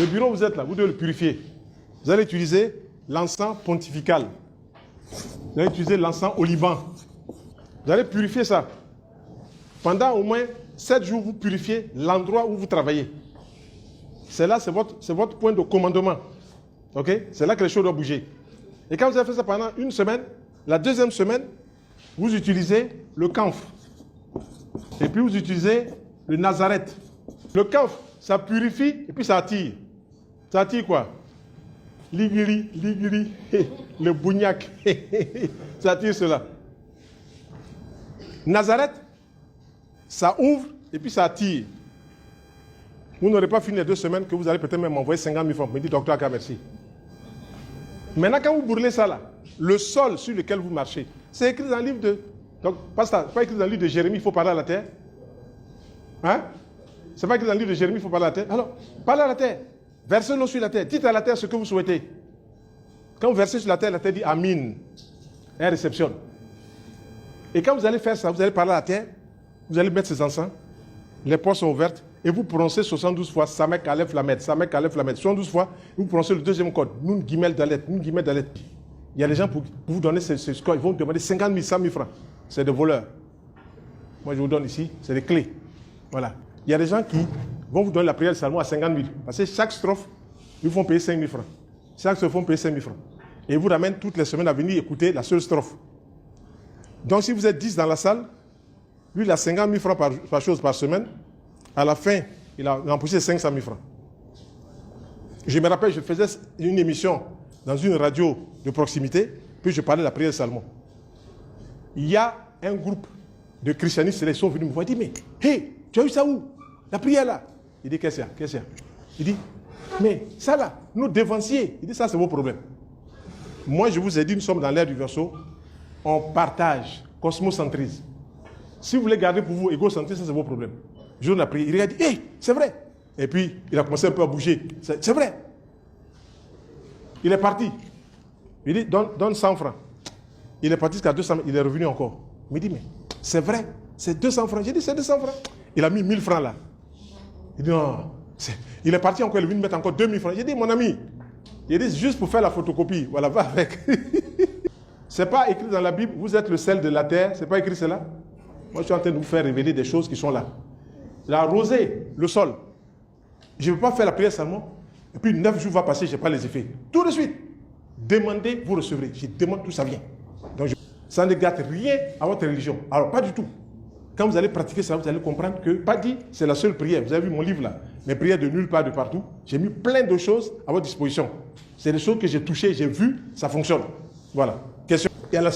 Le bureau, vous êtes là, vous devez le purifier. Vous allez utiliser l'encens pontifical. Vous allez utiliser l'encens au Liban. Vous allez purifier ça. Pendant au moins 7 jours, vous purifiez l'endroit où vous travaillez. C'est là, c'est votre point de commandement. Ok? C'est là que les choses doivent bouger. Et quand vous avez fait ça pendant une semaine, la deuxième semaine, vous utilisez le camphre. Et puis vous utilisez le Nazareth. Le camphre, ça purifie et puis ça attire. Ça attire quoi? Liguri, le bougnac. Ça attire cela. Nazareth, ça ouvre et puis ça attire. Vous n'aurez pas fini les 2 semaines que vous allez peut-être même m'envoyer 50 000 francs. Vous me dites, docteur Aka, merci. Maintenant, quand vous brûlez ça là, le sol sur lequel vous marchez, c'est écrit dans le livre de... Donc, pas écrit dans le livre de Jérémie, il faut parler à la terre. Hein? C'est pas écrit dans le livre de Jérémie, il faut parler à la terre. Alors, parlez à la terre. Versez l'eau sur la terre. Dites à la terre ce que vous souhaitez. Quand vous versez sur la terre dit Amin. Elle réceptionne. Et quand vous allez faire ça, vous allez parler à la terre, vous allez mettre ces encens, les portes sont ouvertes, et vous prononcez 72 fois Samek Aleph Lamed, Samek Aleph Lamed. 72 fois, vous prononcez le deuxième code, Nun Gimel Dalet, Nun Gimel Dalet. Il y a des gens pour vous donner ce score, ils vont vous demander 50 000, 100 000 francs. C'est des voleurs. Moi, je vous donne ici, c'est des clés. Voilà. Il y a des gens qui vont vous donner la prière de Salomon à 50 000. Parce que chaque strophe, ils vont payer 5 000 francs. Chaque strophe, ils vont payer 5 000 francs. Et ils vous ramènent toutes les semaines à venir écouter la seule strophe. Donc, si vous êtes 10 dans la salle, lui, il a 50 000 francs par chose par semaine. À la fin, il a empoché 500 000 francs. Je me rappelle, je faisais une émission dans une radio de proximité, puis je parlais de la prière de Salomon. Il y a un groupe de christianistes, ils sont venus me voir, ils disent, mais, hé, tu as eu ça où? La prière là. Il dit, qu'est-ce qu'il y a? Il dit, mais ça là, nous dévanciers. Il dit, ça c'est vos problèmes. Moi, je vous ai dit, nous sommes dans l'ère du verseau, on partage, cosmocentrisme. Si vous voulez garder pour vous égocentrisme, ça c'est vos problèmes. Je l'ai prié, il a dit, hé, c'est vrai. Et puis, il a commencé un peu à bouger. C'est vrai. Il est parti. Il dit, donne 100 francs. Il est parti jusqu'à 200 000, il est revenu encore. Il me dit, mais c'est vrai, c'est 200 francs. J'ai dit, c'est 200 francs. Il a mis 1000 francs là. Il dit, non. Il est parti encore, il est venu mettre encore 2000 francs. J'ai dit, mon ami, il dit, juste pour faire la photocopie. Voilà, va avec. C'est pas écrit dans la Bible, vous êtes le sel de la terre. C'est pas écrit cela. Moi, je suis en train de vous faire révéler des choses qui sont là. La rosée, le sol. Je ne veux pas faire la prière seulement. Et puis 9 jours va passer, je n'ai pas les effets. Tout de suite, demandez, vous recevrez. Je demande, tout ça vient. Donc, ça ne gâte rien à votre religion. Alors, pas du tout. Quand vous allez pratiquer ça, vous allez comprendre que, pas dit, c'est la seule prière. Vous avez vu mon livre là, mes prières de nulle part, de partout. J'ai mis plein de choses à votre disposition. C'est des choses que j'ai touchées, j'ai vues, ça fonctionne. Voilà. Question. Et à la